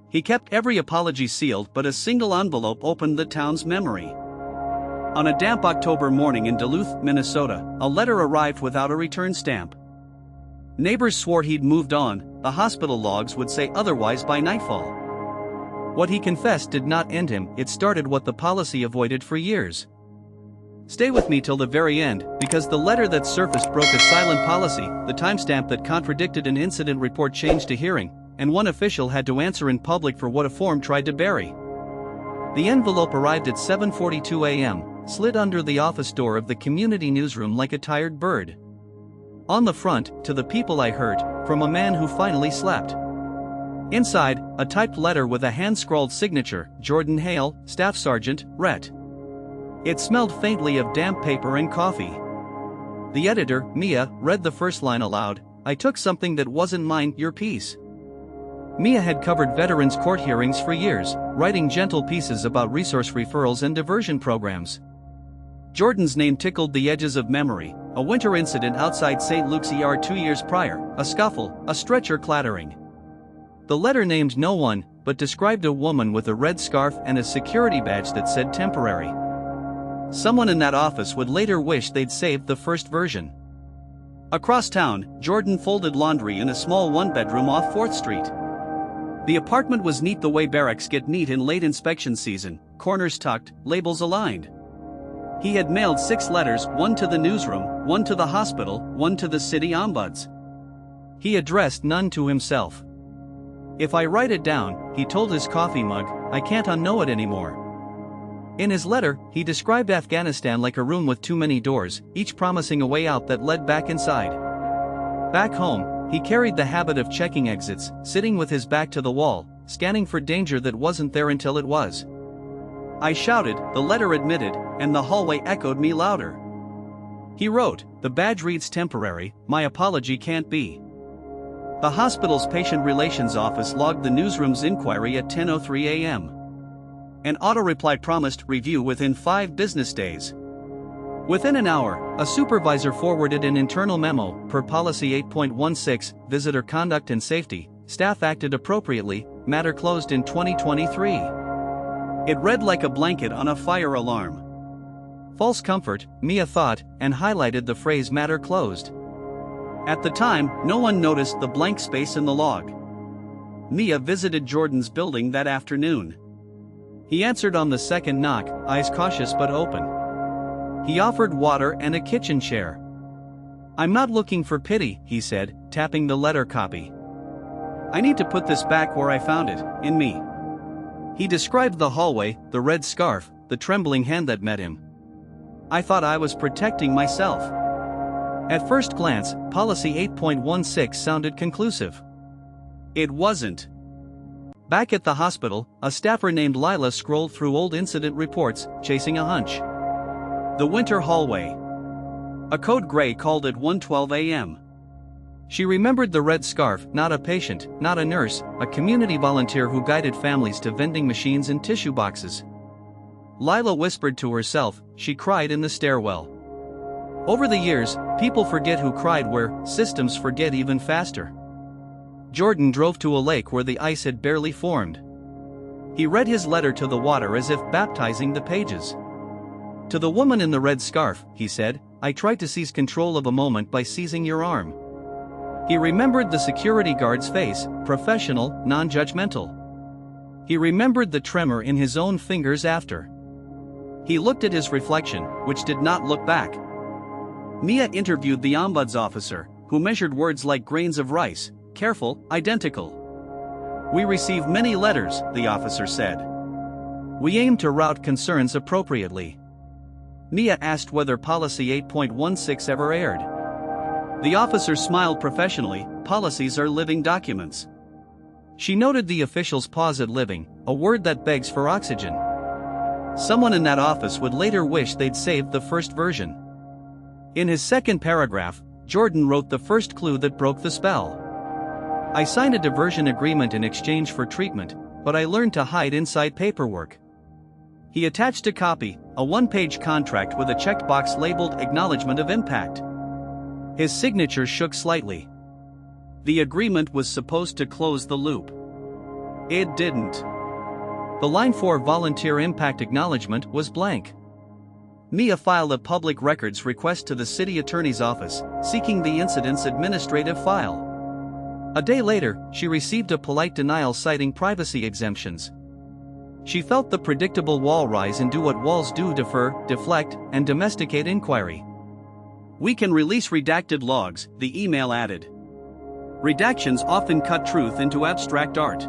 He kept every apology sealed, but a single envelope opened the town's memory. On a damp October morning in Duluth, Minnesota, a letter arrived without a return stamp. Neighbors swore he'd moved on, the hospital logs would say otherwise by nightfall. What he confessed did not end him, it started what the policy avoided for years. Stay with me till the very end, because the letter that surfaced broke a silent policy, the timestamp that contradicted an incident report changed a hearing, and one official had to answer in public for what a form tried to bury. The envelope arrived at 7:42 a.m., slid under the office door of the community newsroom like a tired bird. On the front, "To the people I hurt, from a man who finally slept." Inside, a typed letter with a hand-scrawled signature, Jordan Hale, Staff Sergeant, Ret. It smelled faintly of damp paper and coffee. The editor, Mia, read the first line aloud, "I took something that wasn't mine, your piece." Mia had covered veterans' court hearings for years, writing gentle pieces about resource referrals and diversion programs. Jordan's name tickled the edges of memory, a winter incident outside St. Luke's ER 2 years prior, a scuffle, a stretcher clattering. The letter named no one, but described a woman with a red scarf and a security badge that said temporary. Someone in that office would later wish they'd saved the first version. Across town, Jordan folded laundry in a small one-bedroom off 4th Street. The apartment was neat the way barracks get neat in late inspection season, corners tucked, labels aligned. He had mailed 6 letters, one to the newsroom, one to the hospital, one to the city ombuds. He addressed none to himself. "If I write it down," he told his coffee mug, "I can't unknow it anymore." In his letter, he described Afghanistan like a room with too many doors, each promising a way out that led back inside. Back home, he carried the habit of checking exits, sitting with his back to the wall, scanning for danger that wasn't there until it was. "I shouted," the letter admitted, and the hallway echoed me louder. He wrote, "The badge reads temporary, my apology can't be." The hospital's patient relations office logged the newsroom's inquiry at 10:03 a.m. An auto-reply promised review within 5 business days. Within an hour, a supervisor forwarded an internal memo, per policy 8.16, visitor conduct and safety, staff acted appropriately, matter closed in 2023. It read like a blanket on a fire alarm. False comfort, Mia thought, and highlighted the phrase matter closed. At the time, no one noticed the blank space in the log. Mia visited Jordan's building that afternoon. He answered on the second knock, eyes cautious but open. He offered water and a kitchen chair. "I'm not looking for pity," he said, tapping the letter copy. "I need to put this back where I found it, in me." He described the hallway, the red scarf, the trembling hand that met him. "I thought I was protecting myself." At first glance, policy 8.16 sounded conclusive. It wasn't. Back at the hospital, a staffer named Lila scrolled through old incident reports, chasing a hunch. The winter hallway. A code gray called at 1:12 a.m. She remembered the red scarf, not a patient, not a nurse, a community volunteer who guided families to vending machines and tissue boxes. Lila whispered to herself, she cried in the stairwell. Over the years, people forget who cried where, systems forget even faster. Jordan drove to a lake where the ice had barely formed. He read his letter to the water as if baptizing the pages. "To the woman in the red scarf," he said, "I tried to seize control of a moment by seizing your arm." He remembered the security guard's face, professional, non-judgmental. He remembered the tremor in his own fingers after. He looked at his reflection, which did not look back. Mia interviewed the ombuds officer, who measured words like grains of rice, careful, identical. "We receive many letters," the officer said. "We aim to route concerns appropriately." Mia asked whether policy 8.16 ever aired. The officer smiled professionally, "Policies are living documents." She noted the official's pause at living, a word that begs for oxygen. Someone in that office would later wish they'd saved the first version. In his second paragraph, Jordan wrote the first clue that broke the spell. "I signed a diversion agreement in exchange for treatment, but I learned to hide inside paperwork." He attached a copy, a one-page contract with a checked box labeled Acknowledgement of Impact. His signature shook slightly. The agreement was supposed to close the loop. It didn't. The line for volunteer impact acknowledgement was blank. Mia filed a public records request to the city attorney's office, seeking the incident's administrative file. A day later, she received a polite denial citing privacy exemptions. She felt the predictable wall rise and do what walls do: defer, deflect, and domesticate inquiry. We can release redacted logs, the email added. Redactions often cut truth into abstract art.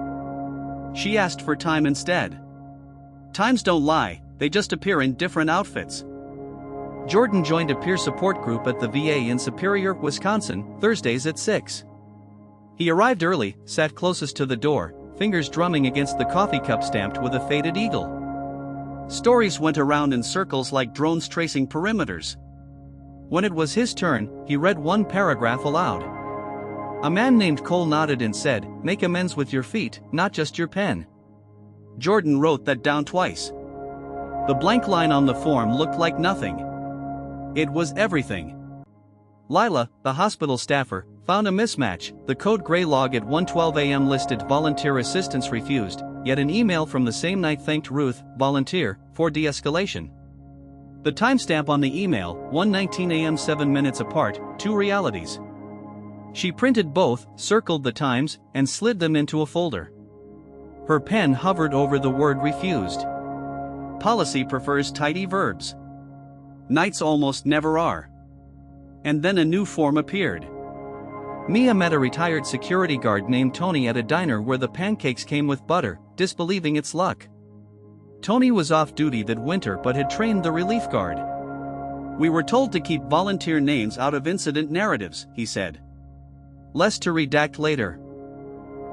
She asked for time instead. Times don't lie, they just appear in different outfits. Jordan joined a peer support group at the VA in Superior, Wisconsin, Thursdays at 6. He arrived early, sat closest to the door, fingers drumming against the coffee cup stamped with a faded eagle. Stories went around in circles like drones tracing perimeters. When it was his turn, he read one paragraph aloud. A man named Cole nodded and said, "Make amends with your feet, not just your pen." Jordan wrote that down twice. The blank line on the form looked like nothing. It was everything. Lila, the hospital staffer, found a mismatch. The code gray log at 1:12 a.m. listed volunteer assistance refused, yet an email from the same night thanked Ruth, volunteer, for de-escalation. The timestamp on the email, 1:19 a.m. 7 minutes apart, two realities. She printed both, circled the times, and slid them into a folder. Her pen hovered over the word refused. Policy prefers tidy verbs. Nights almost never are. And then a new form appeared. Mia met a retired security guard named Tony at a diner where the pancakes came with butter, disbelieving its luck. Tony was off duty that winter but had trained the relief guard. "We were told to keep volunteer names out of incident narratives," he said. "Less to redact later."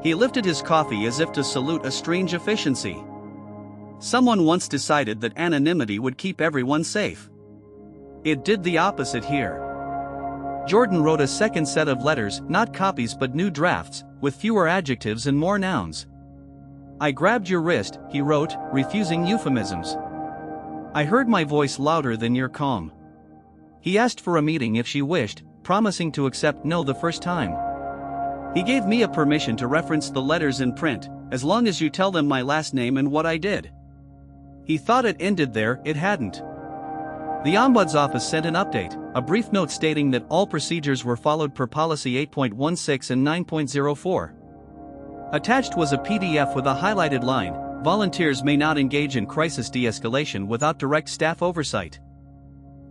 He lifted his coffee as if to salute a strange efficiency. Someone once decided that anonymity would keep everyone safe. It did the opposite here. Jordan wrote a second set of letters, not copies but new drafts, with fewer adjectives and more nouns. "I grabbed your wrist," he wrote, refusing euphemisms. "I heard my voice louder than your calm." He asked for a meeting if she wished, promising to accept no the first time. He gave Mia permission to reference the letters in print, "as long as you tell them my last name and what I did." He thought it ended there, it hadn't. The Ombuds office sent an update, a brief note stating that all procedures were followed per policy 8.16 and 9.04. Attached was a PDF with a highlighted line: "Volunteers may not engage in crisis de-escalation without direct staff oversight."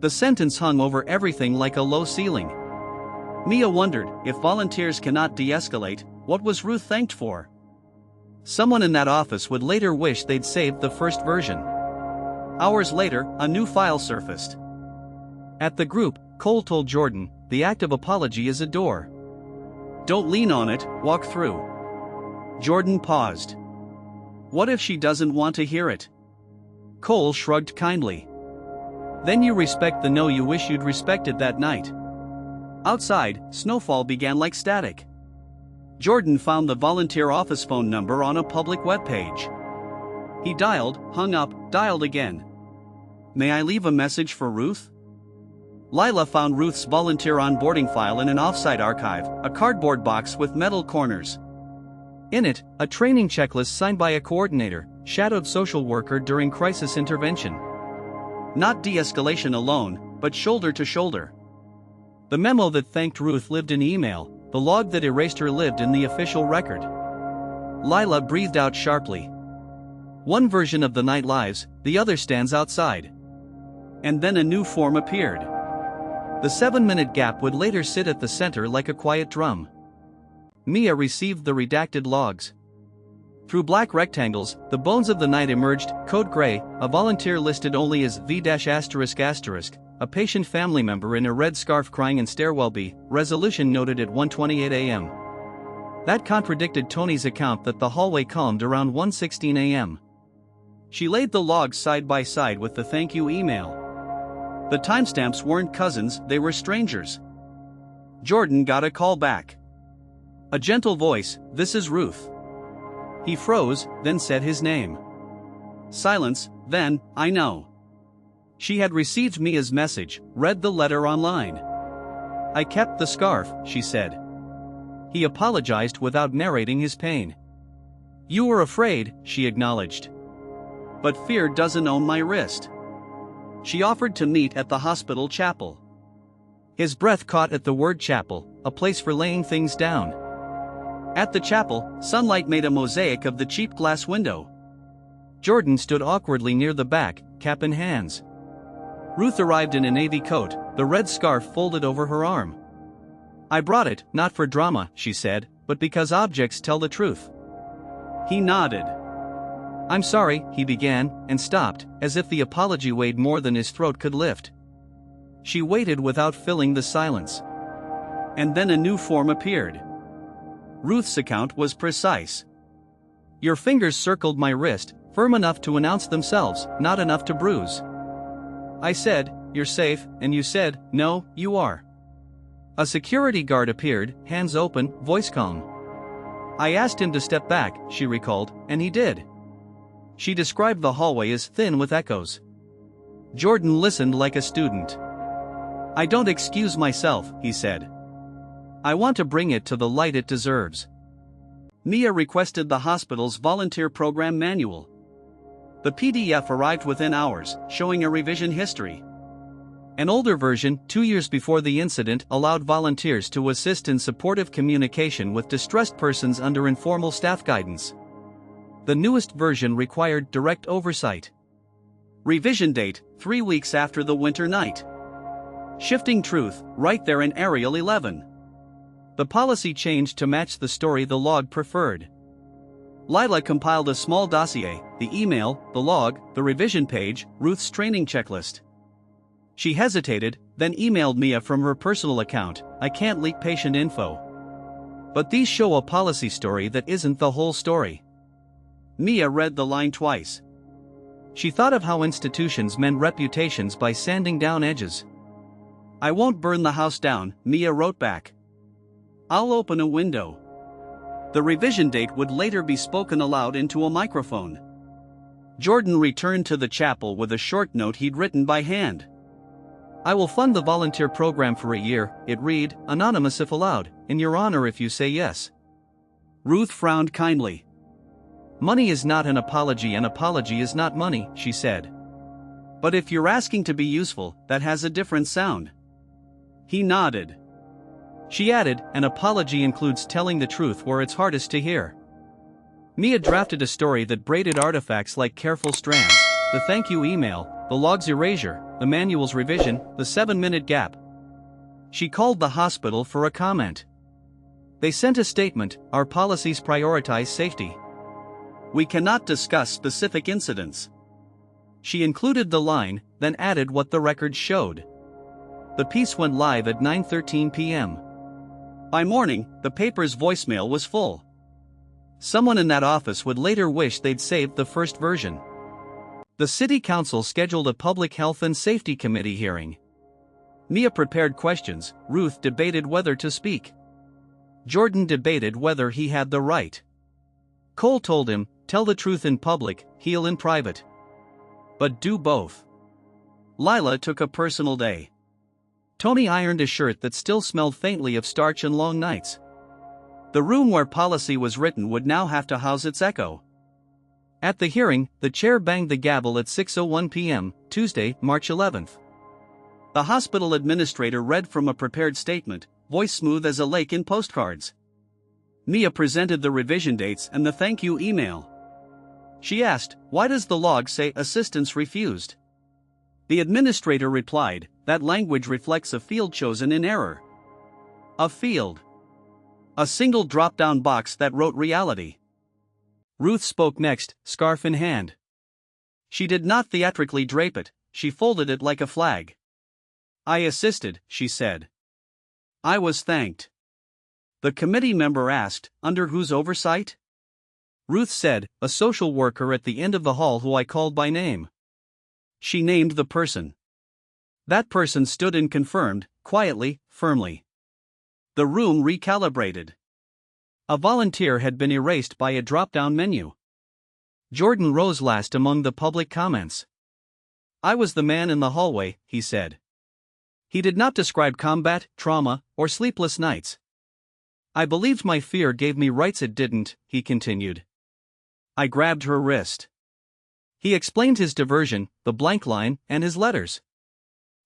The sentence hung over everything like a low ceiling. Mia wondered, if volunteers cannot de-escalate, what was Ruth thanked for? Someone in that office would later wish they'd saved the first version. Hours later, a new file surfaced. At the group, Cole told Jordan, "The act of apology is a door. Don't lean on it, walk through." Jordan paused. What if she doesn't want to hear it? Cole shrugged kindly. "Then you respect the no you wish you'd respected that night." Outside, snowfall began like static. Jordan found the volunteer office phone number on a public webpage. He dialed, hung up, dialed again. "May I leave a message for Ruth?" Lila found Ruth's volunteer onboarding file in an offsite archive, a cardboard box with metal corners. In it, a training checklist signed by a coordinator, shadowed social worker during crisis intervention. Not de-escalation alone, but shoulder to shoulder. The memo that thanked Ruth lived in email, the log that erased her lived in the official record. Lila breathed out sharply. One version of the night lives, the other stands outside. And then a new form appeared. The 7-minute gap would later sit at the center like a quiet drum. Mia received the redacted logs. Through black rectangles, the bones of the night emerged, code gray, a volunteer listed only as V*****, a patient family member in a red scarf crying in stairwell B, resolution noted at 1:28 a.m. That contradicted Tony's account that the hallway calmed around 1:16 a.m. She laid the logs side by side with the thank you email. The timestamps weren't cousins, they were strangers. Jordan got a call back. A gentle voice, "This is Ruth." He froze, then said his name. Silence, then, "I know." She had received Mia's message, read the letter online. "I kept the scarf," she said. He apologized without narrating his pain. You were afraid, she acknowledged. But fear doesn't own my wrist. She offered to meet at the hospital chapel. His breath caught at the word chapel, a place for laying things down. At the chapel, sunlight made a mosaic of the cheap glass window. Jordan stood awkwardly near the back, cap in hands. Ruth arrived in a navy coat, the red scarf folded over her arm. I brought it, not for drama, she said, but because objects tell the truth. He nodded. I'm sorry, he began, and stopped, as if the apology weighed more than his throat could lift. She waited without filling the silence. And then a new form appeared. Ruth's account was precise. Your fingers circled my wrist, firm enough to announce themselves, not enough to bruise. I said, you're safe, and you said, no, you are. A security guard appeared, hands open, voice calm. I asked him to step back, she recalled, and he did. She described the hallway as thin with echoes. Jordan listened like a student. I don't excuse myself, he said. I want to bring it to the light it deserves. Mia requested the hospital's volunteer program manual. The PDF arrived within hours, showing a revision history. An older version, 2 years before the incident, allowed volunteers to assist in supportive communication with distressed persons under informal staff guidance. The newest version required direct oversight. Revision date, 3 weeks after the winter night. Shifting truth, right there in Arial 11. The policy changed to match the story the log preferred. Lila compiled a small dossier, the email, the log, the revision page, Ruth's training checklist. She hesitated, then emailed Mia from her personal account, I can't leak patient info. But these show a policy story that isn't the whole story. Mia read the line twice. She thought of how institutions mend reputations by sanding down edges. I won't burn the house down, Mia wrote back. I'll open a window. The revision date would later be spoken aloud into a microphone. Jordan returned to the chapel with a short note he'd written by hand. I will fund the volunteer program for a year, it read, anonymous if allowed, in your honor if you say yes. Ruth frowned kindly. Money is not an apology and apology is not money, she said. But if you're asking to be useful, that has a different sound. He nodded. She added, an apology includes telling the truth where it's hardest to hear. Mia drafted a story that braided artifacts like careful strands, the thank you email, the log's erasure, the manual's revision, the 7-minute gap. She called the hospital for a comment. They sent a statement, our policies prioritize safety. We cannot discuss specific incidents. She included the line, then added what the records showed. The piece went live at 9:13 p.m. By morning, the paper's voicemail was full. Someone in that office would later wish they'd saved the first version. The city council scheduled a public health and safety committee hearing. Mia prepared questions, Ruth debated whether to speak. Jordan debated whether he had the right. Cole told him, tell the truth in public, heal in private. But do both. Lila took a personal day. Tony ironed a shirt that still smelled faintly of starch and long nights. The room where policy was written would now have to house its echo. At the hearing, the chair banged the gavel at 6:01 p.m., Tuesday, March 11th. The hospital administrator read from a prepared statement, voice smooth as a lake in postcards. Mia presented the revision dates and the thank you email. She asked, why does the log say assistance refused? The administrator replied, that language reflects a field chosen in error. A field. A single drop-down box that wrote reality. Ruth spoke next, scarf in hand. She did not theatrically drape it, she folded it like a flag. I assisted, she said. I was thanked. The committee member asked, under whose oversight? Ruth said, a social worker at the end of the hall who I called by name. She named the person. That person stood and confirmed, quietly, firmly. The room recalibrated. A volunteer had been erased by a drop-down menu. Jordan rose last among the public comments. I was the man in the hallway, he said. He did not describe combat, trauma, or sleepless nights. I believed my fear gave me rights it didn't, he continued. I grabbed her wrist. He explained his diversion, the blank line, and his letters.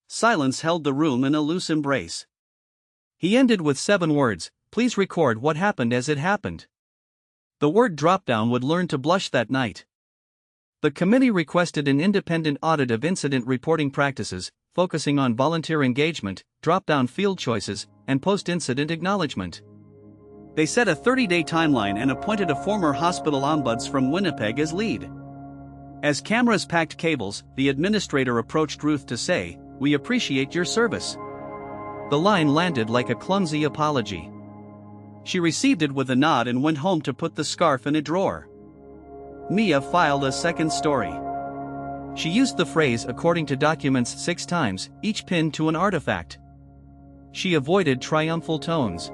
Silence held the room in a loose embrace. He ended with 7 words, "Please record what happened as it happened." The word dropdown would learn to blush that night. The committee requested an independent audit of incident reporting practices, focusing on volunteer engagement, drop-down field choices, and post-incident acknowledgement. They set a 30-day timeline and appointed a former hospital ombuds from Winnipeg as lead. As cameras packed cables, the administrator approached Ruth to say, "We appreciate your service." The line landed like a clumsy apology. She received it with a nod and went home to put the scarf in a drawer. Mia filed a second story. She used the phrase "according to documents" 6 times, each pinned to an artifact. She avoided triumphal tones.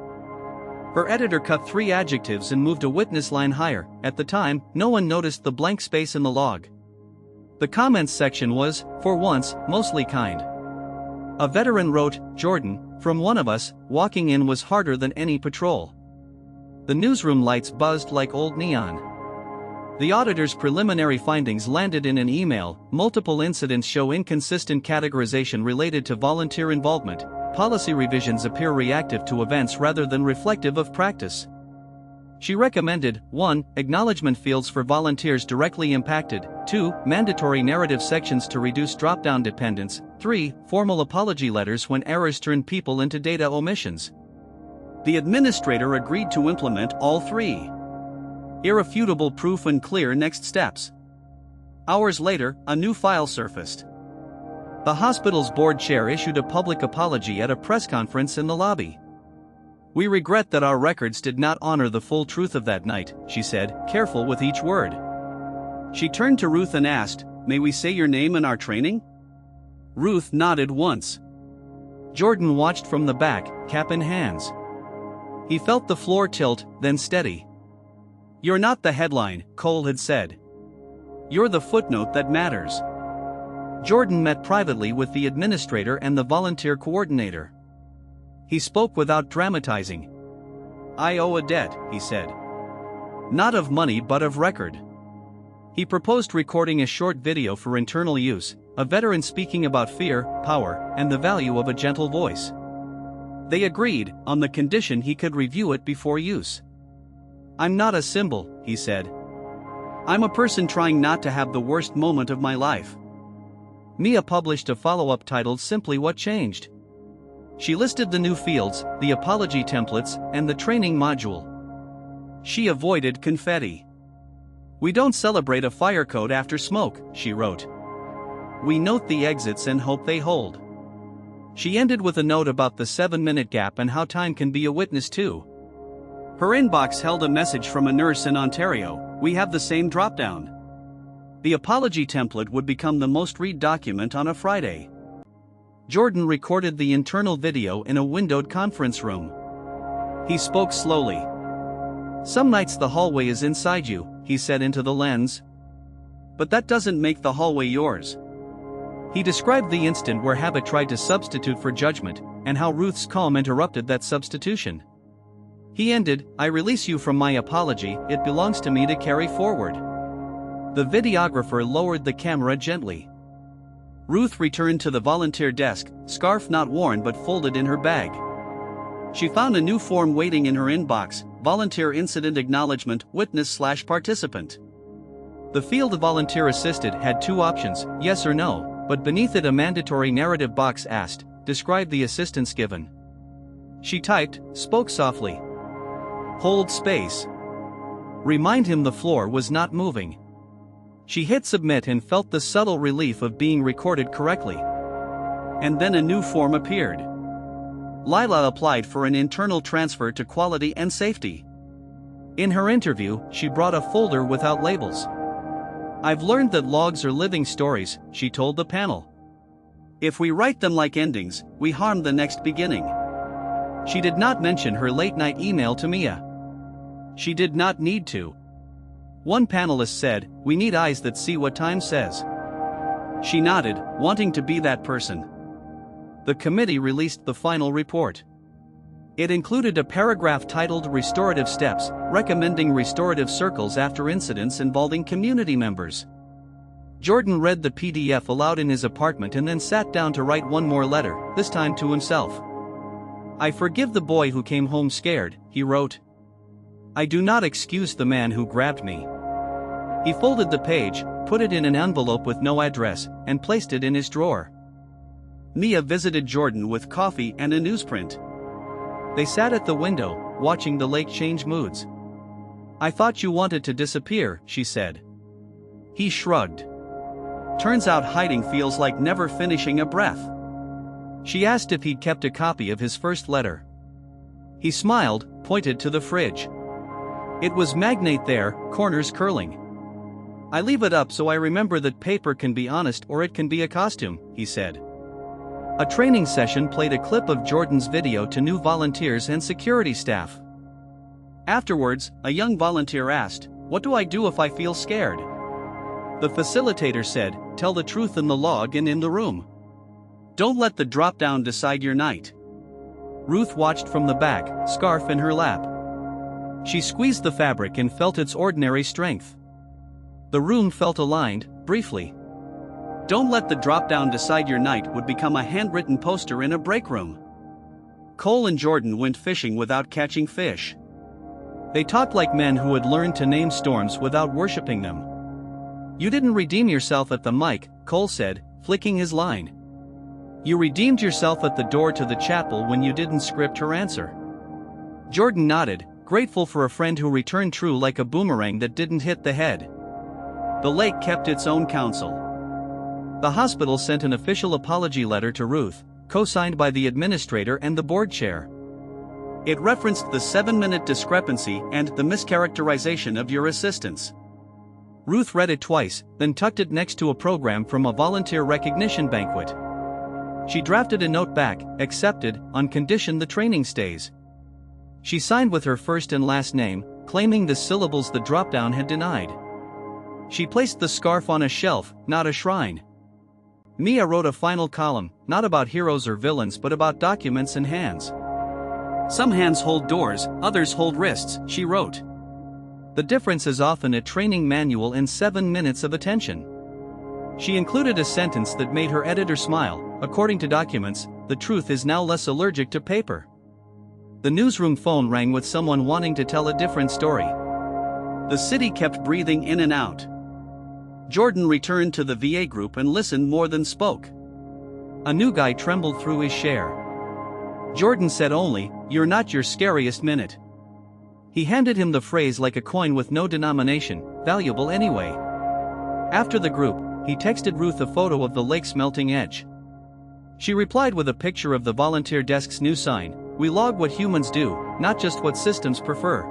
Her editor cut 3 adjectives and moved a witness line higher. At the time, no one noticed the blank space in the log. The comments section was, for once, mostly kind. A veteran wrote, "Jordan, from one of us, walking in was harder than any patrol." The newsroom lights buzzed like old neon. The auditor's preliminary findings landed in an email. Multiple incidents show inconsistent categorization related to volunteer involvement. Policy revisions appear reactive to events rather than reflective of practice. She recommended 1. Acknowledgement fields for volunteers directly impacted, 2. Mandatory narrative sections to reduce drop-down dependence, 3. Formal apology letters when errors turn people into data omissions. The administrator agreed to implement all 3. Irrefutable proof and clear next steps. Hours later, a new file surfaced. The hospital's board chair issued a public apology at a press conference in the lobby. "We regret that our records did not honor the full truth of that night," she said, careful with each word. She turned to Ruth and asked, "May we say your name in our training?" Ruth nodded once. Jordan watched from the back, cap in hands. He felt the floor tilt, then steady. "You're not the headline," Cole had said. "You're the footnote that matters." Jordan met privately with the administrator and the volunteer coordinator. He spoke without dramatizing. "I owe a debt," he said. "Not of money but of record." He proposed recording a short video for internal use, a veteran speaking about fear, power, and the value of a gentle voice. They agreed, on the condition he could review it before use. "I'm not a symbol," he said. "I'm a person trying not to have the worst moment of my life." Mia published a follow-up titled simply "What Changed?" She listed the new fields, the apology templates, and the training module. She avoided confetti. "We don't celebrate a fire code after smoke," she wrote. "We note the exits and hope they hold." She ended with a note about the 7-minute gap and how time can be a witness too. Her inbox held a message from a nurse in Ontario: "We have the same drop-down." The apology template would become the most read document on a Friday. Jordan recorded the internal video in a windowed conference room. He spoke slowly. "Some nights the hallway is inside you," he said into the lens. "But that doesn't make the hallway yours." He described the instant where habit tried to substitute for judgment, and how Ruth's calm interrupted that substitution. He ended, "I release you from my apology, it belongs to me to carry forward." The videographer lowered the camera gently. Ruth returned to the volunteer desk, scarf not worn but folded in her bag. She found a new form waiting in her inbox: Volunteer Incident Acknowledgement, Witness/Participant. The field volunteer assisted had 2 options, yes or no, but beneath it a mandatory narrative box asked, "Describe the assistance given." She typed, spoke softly. "Hold space. Remind him the floor was not moving." She hit submit and felt the subtle relief of being recorded correctly. And then a new form appeared. Lila applied for an internal transfer to quality and safety. In her interview, she brought a folder without labels. "I've learned that logs are living stories," she told the panel. "If we write them like endings, we harm the next beginning." She did not mention her late-night email to Mia. She did not need to. One panelist said, "We need eyes that see what time says." She nodded, wanting to be that person. The committee released the final report. It included a paragraph titled Restorative Steps, recommending restorative circles after incidents involving community members. Jordan read the PDF aloud in his apartment and then sat down to write one more letter, this time to himself. "I forgive the boy who came home scared," he wrote. "I do not excuse the man who grabbed me." He folded the page, put it in an envelope with no address, and placed it in his drawer. Mia visited Jordan with coffee and a newsprint. They sat at the window, watching the lake change moods. "I thought you wanted to disappear," she said. He shrugged. "Turns out hiding feels like never finishing a breath." She asked if he'd kept a copy of his first letter. He smiled, pointed to the fridge. It was magnate there, corners curling. "I leave it up so I remember that paper can be honest or it can be a costume," he said. A training session played a clip of Jordan's video to new volunteers and security staff. Afterwards, a young volunteer asked, "What do I do if I feel scared?" The facilitator said, "Tell the truth in the log and in the room. Don't let the drop-down decide your night." Ruth watched from the back, scarf in her lap. She squeezed the fabric and felt its ordinary strength. The room felt aligned, briefly. "Don't let the drop-down decide your night" would become a handwritten poster in a break room. Cole and Jordan went fishing without catching fish. They talked like men who had learned to name storms without worshipping them. "You didn't redeem yourself at the mic," Cole said, flicking his line. "You redeemed yourself at the door to the chapel when you didn't script her answer." Jordan nodded, grateful for a friend who returned true like a boomerang that didn't hit the head. The lake kept its own counsel. The hospital sent an official apology letter to Ruth, co-signed by the administrator and the board chair. It referenced the 7-minute discrepancy and the mischaracterization of your assistants. Ruth read it twice, then tucked it next to a program from a volunteer recognition banquet. She drafted a note back, accepted, on condition the training stays. She signed with her first and last name, claiming the syllables the drop-down had denied. She placed the scarf on a shelf, not a shrine. Mia wrote a final column, not about heroes or villains but about documents and hands. "Some hands hold doors, others hold wrists," she wrote. "The difference is often a training manual in 7 minutes of attention." She included a sentence that made her editor smile. "According to documents, the truth is now less allergic to paper." The newsroom phone rang with someone wanting to tell a different story. The city kept breathing in and out. Jordan returned to the VA group and listened more than spoke. A new guy trembled through his share. Jordan said only, "You're not your scariest minute." He handed him the phrase like a coin with no denomination, valuable anyway. After the group, he texted Ruth a photo of the lake's melting edge. She replied with a picture of the volunteer desk's new sign, "We log what humans do, not just what systems prefer."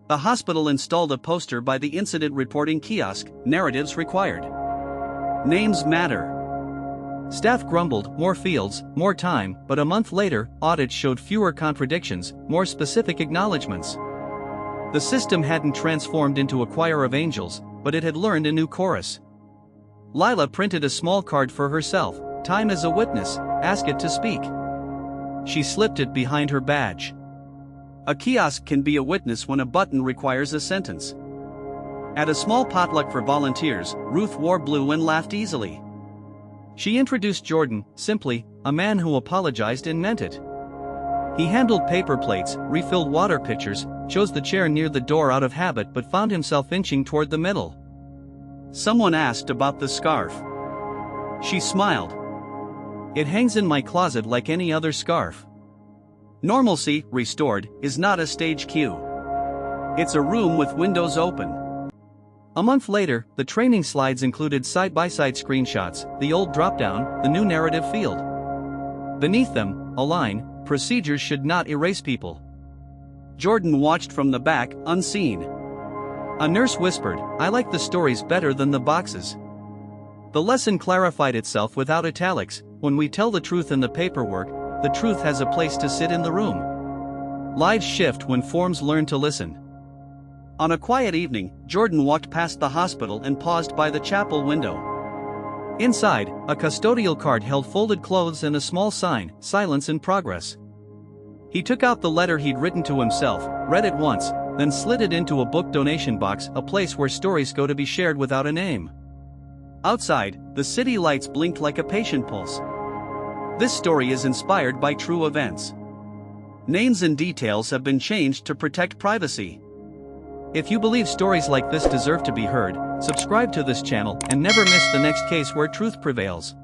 The hospital installed a poster by the incident reporting kiosk, "Narratives required. Names matter." Staff grumbled, more fields, more time, but a month later, audits showed fewer contradictions, more specific acknowledgments. The system hadn't transformed into a choir of angels, but it had learned a new chorus. Lila printed a small card for herself, "Time is a witness, ask it to speak." She slipped it behind her badge. A kiosk can be a witness when a button requires a sentence. At a small potluck for volunteers, Ruth wore blue and laughed easily. She introduced Jordan, simply, a man who apologized and meant it. He handled paper plates, refilled water pitchers, chose the chair near the door out of habit but found himself inching toward the middle. Someone asked about the scarf. She smiled. "It hangs in my closet like any other scarf." Normalcy, restored, is not a stage cue. It's a room with windows open. A month later, the training slides included side-by-side screenshots, the old drop-down, the new narrative field. Beneath them, a line, "Procedures should not erase people." Jordan watched from the back, unseen. A nurse whispered, "I like the stories better than the boxes." The lesson clarified itself without italics: when we tell the truth in the paperwork, the truth has a place to sit in the room. Lives shift when forms learn to listen. On a quiet evening, Jordan walked past the hospital and paused by the chapel window. Inside, a custodial cart held folded clothes and a small sign, "Silence in Progress." He took out the letter he'd written to himself, read it once, then slid it into a book donation box, a place where stories go to be shared without a name. Outside, the city lights blinked like a patient pulse. This story is inspired by true events. Names and details have been changed to protect privacy. If you believe stories like this deserve to be heard, subscribe to this channel and never miss the next case where truth prevails.